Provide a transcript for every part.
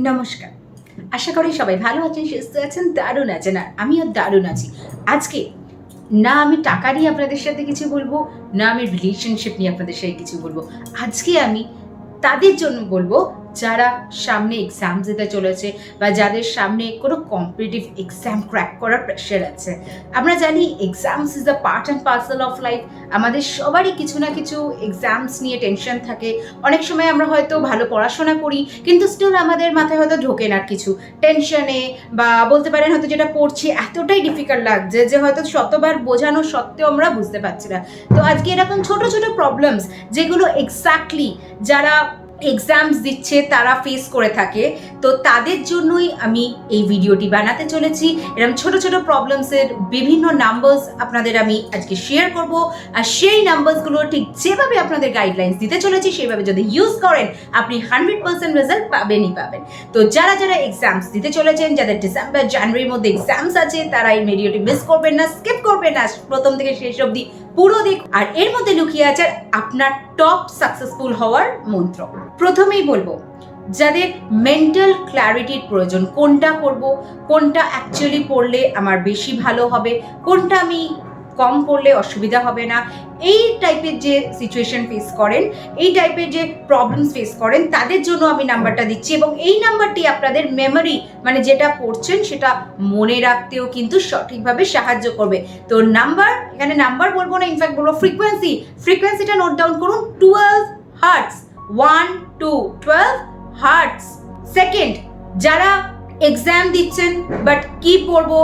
নমস্কার, আশা করি সবাই ভালো আছেন, সুস্থ আছেন, দারুণ আছেন। আর আমিও দারুণ আছি। আজকে না আমি টাকা নিয়ে আপনাদের সাথে কিছু বলবো, না আমি রিলেশনশিপ নিয়ে আপনাদের সাথে কিছু বলবো। আজকে আমি তাদের জন্য বলবো যারা সামনে এক্সাম দিতে চলেছে বা যাদের সামনে কোনো কম্পিটিটিভ এক্সাম ক্র্যাক করার প্রেশার আছে। আমরা জানি exams is the part and parcel of life. আমাদের সবারই কিছু না কিছু এক্সামস নিয়ে টেনশন থাকে। অনেক সময় আমরা হয়তো ভালো পড়াশোনা করি, কিন্তু স্টিল আমাদের মাথায় হয়তো ঢোকে না কিছু টেনশনে, বা বলতে পারেন হয়তো যেটা পড়ছি এতটাই ডিফিকাল্ট লাগছে যে হয়তো শতবার বোঝানো সত্ত্বেও আমরা বুঝতে পারছি না। তো আজকে এরকম ছোট ছোট প্রবলেমস যেগুলো এক্স্যাক্টলি যারা এক্সামস দিচ্ছে তারা ফেস করে থাকে, তো তাদের জন্যই আমি এই ভিডিওটি বানাতে চলেছি। এরকম ছোট ছোট প্রবলেমসের বিভিন্ন নাম্বারস আপনাদের আমি আজকে শেয়ার করব, আর সেই নাম্বারসগুলো ঠিক যেভাবে আপনাদের গাইডলাইন্স দিতে চলেছি সেভাবে যদি ইউজ করেন আপনি 100% রেজাল্ট পাবেনই পাবেন। তো যারা যারা এক্সামস দিতে চলেছেন, যাদের ডিসেম্বর জানুয়ারির মধ্যে এক্সামস আছে, তারা এই ভিডিওটি মিস করবেন না, স্কিপ করবেন না, প্রথম থেকে শেষ অবধি পুরো দিক। আর এর মধ্যে লুকিয়ে আছে আপনার টপ সাকসেসফুল হওয়ার মন্ত্র। প্রথমেই বলবো যাদের মেন্টাল ক্ল্যারিটির প্রয়োজন, কোনটা করব, কোনটা অ্যাকচুয়ালি পড়লে আমার বেশি ভালো হবে, কোনটা আমি কম পড়লে অসুবিধা হবে না, এই টাইপের যে সিচুয়েশন ফেস করেন, এই টাইপের যে প্রবলেমস ফেস করেন, তাদের জন্য আমি নাম্বারটা দিচ্ছি। এবং এই নাম্বারটি আপনাদের মেমোরি, মানে যেটা পড়ছেন সেটা মনে রাখতেও কিন্তু সঠিকভাবে সাহায্য করবে। তো নাম্বার, এখানে নাম্বার বলবো না, ইনফ্যাক্ট বলবো ফ্রিকোয়েন্সিটা নোট ডাউন করুন। 12 হার্টস, 1 2 12 হার্টস। সেকেন্ড, যারা এক্সাম দিচ্ছেন বাট কি পড়বো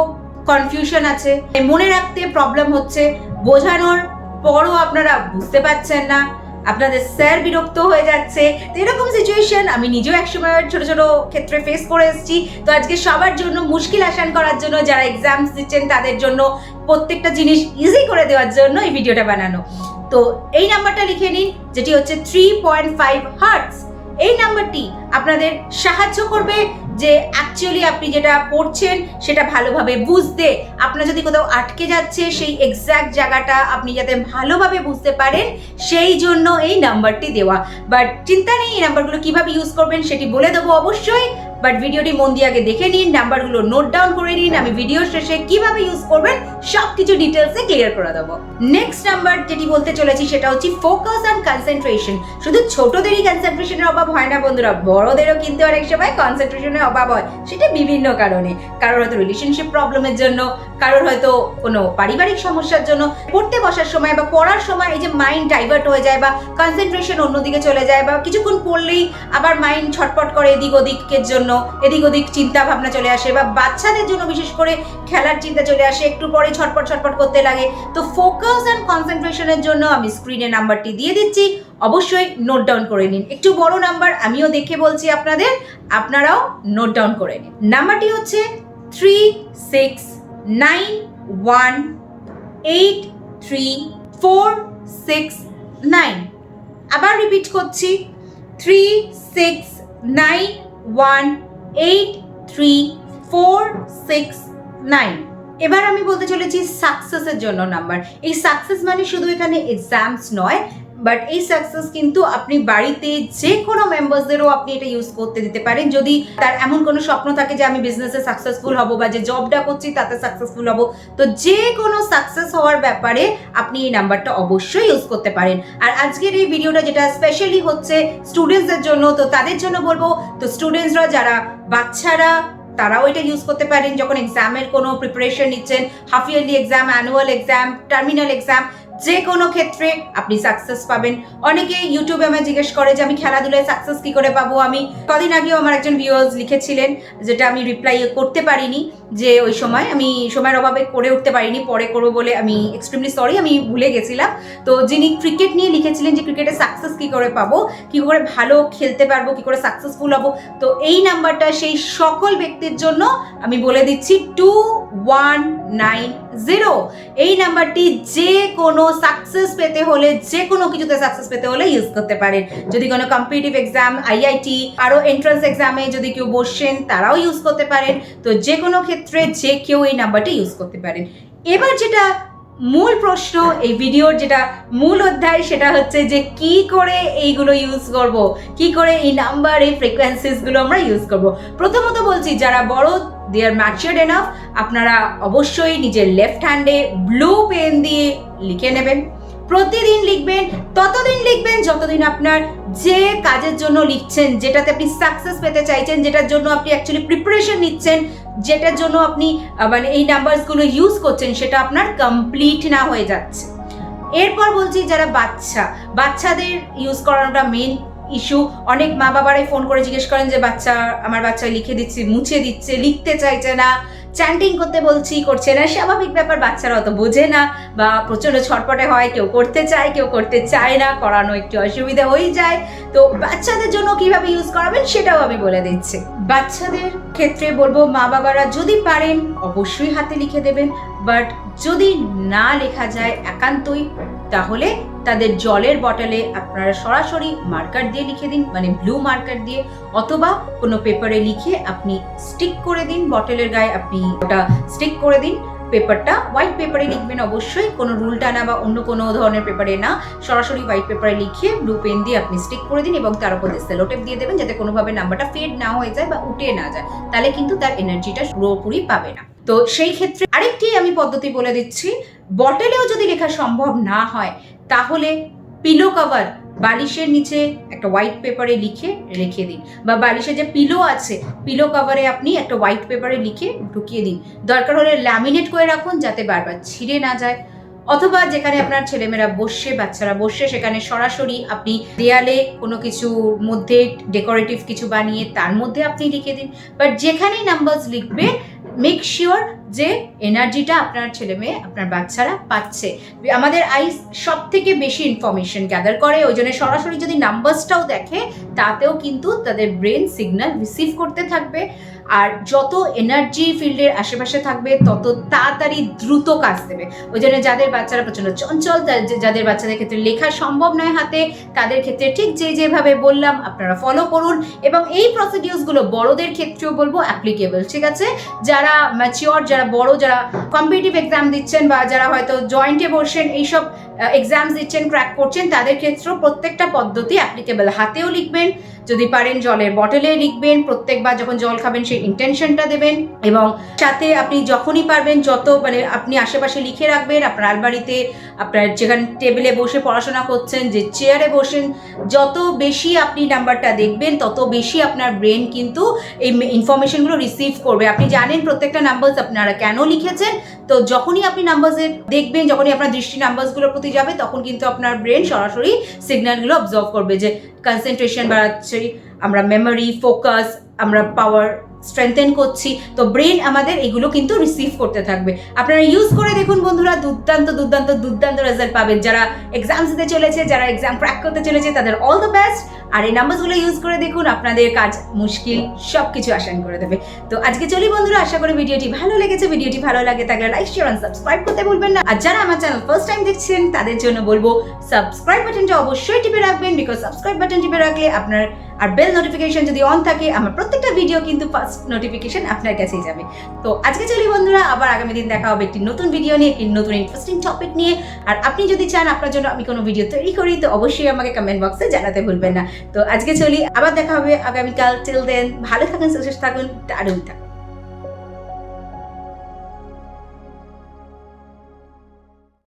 কনফিউশন আছে, মনে রাখতে প্রবলেম হচ্ছে, বোঝানোর পরও আপনারা বুঝতে পারছেন না, আপনাদের স্যার বিরক্ত হয়ে যাচ্ছে, তো এরকম সিচুয়েশন আমি নিজেও একসময় ছোট ছোট ক্ষেত্রে ফেস করে এসেছি। তো আজকে সবার জন্য মুশকিল আসান করার জন্য, যারা এক্সামস দিচ্ছেন তাদের জন্য প্রত্যেকটা জিনিস ইজি করে দেওয়ার জন্য এই ভিডিওটা বানানো। তো এই নাম্বারটা লিখে নিন, যেটি হচ্ছে 3.5 হার্টস। এই নাম্বারটি আপনাদের সাহায্য করবে যে অ্যাকচুয়ালি আপনি যেটা পড়ছেন সেটা ভালোভাবে বুঝতে। আপনার যদি কোথাও আটকে যাচ্ছে সেই এক্স্যাক্ট জায়গাটা আপনি যাতে ভালোভাবে বুঝতে পারেন, সেই জন্য এই নাম্বারটি দেওয়া। বাট চিন্তা নেই, এই নাম্বারগুলো কিভাবে ইউজ করবেন সেটি বলে দেবো অবশ্যই। বাট ভিডিওটি মন দিয়ে আগে দেখে নিন, নাম্বারগুলো নোট ডাউন করে নিন, আমি ভিডিও শেষে কিভাবে ইউজ করবেন সবকিছু ডিটেলসে ক্লিয়ার করে দেবো। নেক্সট নাম্বার যেটি বলতে চলেছি সেটা হচ্ছে ফোকাস অ্যান্ড কনসেন্ট্রেশন। শুধু ছোটদেরই কনসেন্ট্রেশনের অভাব হয় না বন্ধুরা, বড়দেরও কিন্তু অনেক সময় কনসেন্ট্রেশনের অভাব হয়। সেটা বিভিন্ন কারণে, কারোর হয়তো রিলেশনশিপ প্রবলেমের জন্য, কারোর হয়তো কোনো পারিবারিক সমস্যার জন্য। পড়তে বসার সময় বা পড়ার সময় এই যে মাইন্ড ডাইভার্ট হয়ে যায় বা কনসেন্ট্রেশন অন্যদিকে চলে যায়, বা কিছুক্ষণ পড়লেই আবার মাইন্ড ছটপট করে এদিক ওদিকের জন্য, এদিক ওদিক চিন্তা ভাবনা চলে আসে, বা বাচ্চাদের জন্য বিশেষ করে খেলার চিন্তা চলে আসে, একটু পরে ছটপট ছটপট করতে লাগে। তো ফোকাস অ্যান্ড কনসেন্ট্রেশনের জন্য আমি স্ক্রিনে নাম্বারটি দিয়ে দিচ্ছি, অবশ্যই নোট ডাউন করে নিন। একটু বড় নাম্বার, আমিও দেখে বলছি আপনাদের, আপনারাও নোট ডাউন করে নিন। নাম্বারটি হচ্ছে 3691834669। আবার রিপিট করছি, 3691834669। এবার আমি বলতে চলেছি সাকসেসের জন্য নাম্বার। এই সাকসেস মানে শুধু এখানে এক্সামস নয়, বাট এই সাকসেস কিন্তু আপনি বাড়িতে যে কোনো মেম্বারসদেরও আপনি এটা ইউজ করতে দিতে পারেন। যদি তার এমন কোনো স্বপ্ন থাকে যে আমি বিজনেসে সাকসেসফুল হব, বা যে জবটা করছি তাতে সাকসেসফুল হব, তো যে কোনো সাকসেস হওয়ার ব্যাপারে আপনি এই নাম্বারটা অবশ্যই ইউজ করতে পারেন। আর আজকের এই ভিডিওটা যেটা স্পেশালি হচ্ছে স্টুডেন্টসদের জন্য, তো তাদের জন্য বলবো, তো স্টুডেন্টসরা যারা বাচ্চারা তারাও এটা ইউজ করতে পারেন যখন এক্সামের কোনো প্রিপারেশন নিচ্ছেন, half yearly exam, annual exam, terminal exam, যে কোনো ক্ষেত্রে আপনি সাকসেস পাবেন। অনেকে ইউটিউবে আমায় জিজ্ঞেস করে যে আমি খেলাধুলায় সাকসেস কি করে পাবো। আমি কদিন আগেও আমার একজন ভিউয়ার্স লিখেছিলেন, যেটা আমি রিপ্লাই করতে পারিনি, যে ওই সময় আমি সময়ের অভাবে করে উঠতে পারিনি, পরে করবো বলে আমি এক্সট্রিমলি সরি, আমি ভুলে গেছিলাম। তো যিনি ক্রিকেট নিয়ে লিখেছিলেন যে ক্রিকেটে সাকসেস কি করে পাবো, কি করে ভালো খেলতে পারবো, কি করে সাকসেসফুল হবো, তো এই নাম্বারটা সেই সকল ব্যক্তির জন্য আমি বলে দিচ্ছি, 2190। এই নাম্বারটি যে কোনো সাকসেস পেতে হলে, যে কোনো কিছুতে সাকসেস পেতে হলে ইউজ করতে পারেন। যদি কোনো কম্পিটিটিভ এক্সাম, আইআইটি, আরও এন্ট্রান্স এক্সামে যদি কেউ বসেন তারাও ইউজ করতে পারেন। তো যে কোনো ক্ষেত্রে যে কেউ এই নাম্বারটি ইউজ করতে পারেন। এবার যেটা মূল প্রশ্ন, এই ভিডিওর যেটা মূল অধ্যায় সেটা হচ্ছে যে কি করে এইগুলো ইউজ করব, কি করে এই নাম্বার, এই ফ্রিকোয়েন্সিসগুলো আমরা ইউজ করব। প্রথমত বলছি, যারা বড়, দে আর ম্যাচিউরড এনাফ, আপনারা অবশ্যই নিজের লেফট হ্যান্ডে ব্লু পেন দিয়ে লিখে নেবেন। প্রতিদিন লিখবেন, ততদিন লিখবেন যতদিন আপনার যে কাজের জন্য লিখছেন, যেটাতে আপনি সাকসেস পেতে চাইছেন, যেটার জন্য আপনি অ্যাকচুয়ালি প্রিপারেশন নিচ্ছেন, যেটার জন্য আপনি মানে এই নাম্বারসগুলো ইউজ করছেন, সেটা আপনার কমপ্লিট না হয়ে যাচ্ছে। এরপর বলছি, যারা বাচ্চাদের ইউজ করানোটা মেন ইস্যু। অনেক মা বাবারাই ফোন করে জিজ্ঞেস করেন যে আমার বাচ্চা লিখে দিচ্ছে, মুছে দিচ্ছে, লিখতে চাইছে না, চ্যান্টিং করতে বলছি, করছে না। স্বাভাবিক ব্যাপার, বাচ্চারা অত বোঝে না বা প্রচণ্ড ছটপটে হয়, কেউ করতে চায়, কেউ করতে চায় না, করানো একটু অসুবিধা হয়ে যায়। তো বাচ্চাদের জন্য কিভাবে ইউজ করাবেন সেটাও আমি বলে দিচ্ছি। বাচ্চাদের ক্ষেত্রে বলবো, মা বাবারা যদি পারেন অবশ্যই হাতে লিখে দেবেন, বাট যদি না লেখা যায় একান্তই, তাহলে তাদের জলের বটলে আপনারা সরাসরি মার্কার দিয়ে লিখে দিন, মানে ব্লু মার্কার দিয়ে, অথবা কোনো পেপারে লিখে আপনি স্টিক করে দিন, বটলের গায়ে আপনি ওটা স্টিক করে দিন। পেপারটা হোয়াইট পেপারে লিখবেন অবশ্যই, কোনো রুল টানা বা অন্য কোনো ধরনের পেপারে না, সরাসরি হোয়াইট পেপারে লিখে ব্লু পেন দিয়ে আপনি স্টিক করে দিন এবং তার উপর সেলোটেপ দিয়ে দেবেন, যাতে কোনোভাবে নাম্বারটা ফেড না হয়ে যায় বা উঠে না যায়, তাহলে কিন্তু তার এনার্জিটা পুরোপুরি পাবে না। তো সেই ক্ষেত্রে আরেকটি আমি পদ্ধতি বলে দিচ্ছি, বটলেও যদি লেখা সম্ভব না হয়, তাহলে পিলো কভার, বালিশের নিচে একটা হোয়াইট পেপারে লিখে রেখে দিন, বা বালিশের যে পিলো আছে, পিলো কভারে আপনি একটা হোয়াইট পেপারে লিখে ঢুকিয়ে দিন। দরকার হলে ল্যামিনেট করে রাখুন, যাতে বারবার ছিঁড়ে না যায়। অথবা যেখানে আপনার ছেলেমেয়েরা বসে, বাচ্চারা বসে, সেখানে সরাসরি আপনি দেয়ালে কোনো কিছুর মধ্যে ডেকোরেটিভ কিছু বানিয়ে তার মধ্যে আপনি লিখে দিন। বাট যেখানেই নাম্বারস লিখবে, মেক শিওর যে এনার্জিটা আপনার ছেলে মেয়ে, আপনার বাচ্চারা পাচ্ছে। আমাদের আইস সব থেকে বেশি ইনফরমেশন গ্যাদার করে, ওই জন্য সরাসরি যদি নাম্বারসটাও দেখে, তাতেও কিন্তু তাদের ব্রেন সিগন্যাল রিসিভ করতে থাকবে। আর যত এনার্জি ফিল্ডের আশেপাশে থাকবে, তত তাড়াতাড়ি দ্রুত কাজ দেবে। ওই জন্য যাদের বাচ্চারা প্রচণ্ড চঞ্চল, যাদের বাচ্চাদের ক্ষেত্রে লেখা সম্ভব নয় হাতে, তাদের ক্ষেত্রে ঠিক যেভাবে বললাম আপনারা ফলো করুন। এবং এই প্রসিডিউরসগুলো বড়দের ক্ষেত্রেও বলবো অ্যাপ্লিকেবল, ঠিক আছে? যারা ম্যাচিওর, যারা বড়, যারা কম্পিটিটিভ এক্সাম দিচ্ছেন বা যারা হয়তো জয়েন্টে বসেন, এইসব এক্সামস দিচ্ছেন, ক্র্যাক করছেন, তাদের ক্ষেত্রেও প্রত্যেকটা পদ্ধতি অ্যাপ্লিকেবল। হাতেও লিখবেন, যদি পারেন জলের বটলে লিখবেন, প্রত্যেকবার যখন জল খাবেন সেই ইন্টেনশনটা দেবেন, এবং সাথে আপনি যখনই পারবেন যত মানে আপনি আশেপাশে লিখে রাখবেন, আপনার আলমারিতে, আপনার যেখানে টেবিলে বসে পড়াশোনা করছেন, যে চেয়ারে বসেন, যত বেশি আপনি নাম্বারটা দেখবেন, তত বেশি আপনার ব্রেন কিন্তু এই ইনফরমেশনগুলো রিসিভ করবে। আপনি জানেন প্রত্যেকটা নাম্বারস আপনারা কেন লিখেছেন, তো যখনই আপনি নাম্বারসের দেখবেন, যখনই আপনার দৃষ্টি নাম্বারসগুলোর প্রতি যাবে, তখন কিন্তু আপনার ব্রেন সরাসরি সিগন্যালগুলো অবজার্ভ করবে যে কনসেন্ট্রেশন বাড়াচ্ছে, আমরা মেমোরি, ফোকাস, আমরা পাওয়ার স্ট্রেংথেন করছি। তো ব্রেন আমাদের এগুলো কিন্তু রিসিভ করতে থাকবে। আপনারা ইউজ করে দেখুন বন্ধুরা, দুর্দান্ত দুর্দান্ত দুর্দান্ত রেজাল্ট পাবেন। যারা এক্সাম দিতে চলেছে, যারা এক্সাম ক্র্যাক করতে চলেছে, তাদের অল দ্য বেস্ট। আর এই নাম্বারগুলো ইউজ করে দেখুন, আপনাদের কাজ মুশকিল সব কিছু আসান করে দেবে। তো আজকে চলি বন্ধুরা, আশা করি ভিডিওটি ভালো লেগেছে। ভিডিওটি ভালো লাগে থাকলে লাইক, শেয়ার আর সাবস্ক্রাইব করতে ভুলবেন না। আর যারা আমার চ্যানেল ফার্স্ট টাইম দেখছেন, তাদের জন্য বলবো সাবস্ক্রাইব বাটনটা অবশ্যই টিপে রাখবেন, বিকজ সাবস্ক্রাইব বাটন টিপে রাখলে আপনার আর বেল নোটিফিকেশন যদি অন থাকে, আমার প্রত্যেকটা ভিডিও কিন্তু ফার্স্ট নোটিফিকেশন আপনার কাছেই যাবে। তো আজকে চলি বন্ধুরা, আবার আগামী দিন দেখা হবে একটি নতুন ভিডিও নিয়ে, একটি নতুন ইন্টারেস্টিং টপিক নিয়ে। আর আপনি যদি চান আপনার জন্য আমি কোনো ভিডিও তৈরি করি, তো অবশ্যই আমাকে কমেন্ট বক্সে জানাতে ভুলবেন না। তো আজকে চলি, আবার দেখা হবে আগামীকাল। টিল দেন ভালো থাকুন, সুস্থ থাকুন, দারুণ থাকুন।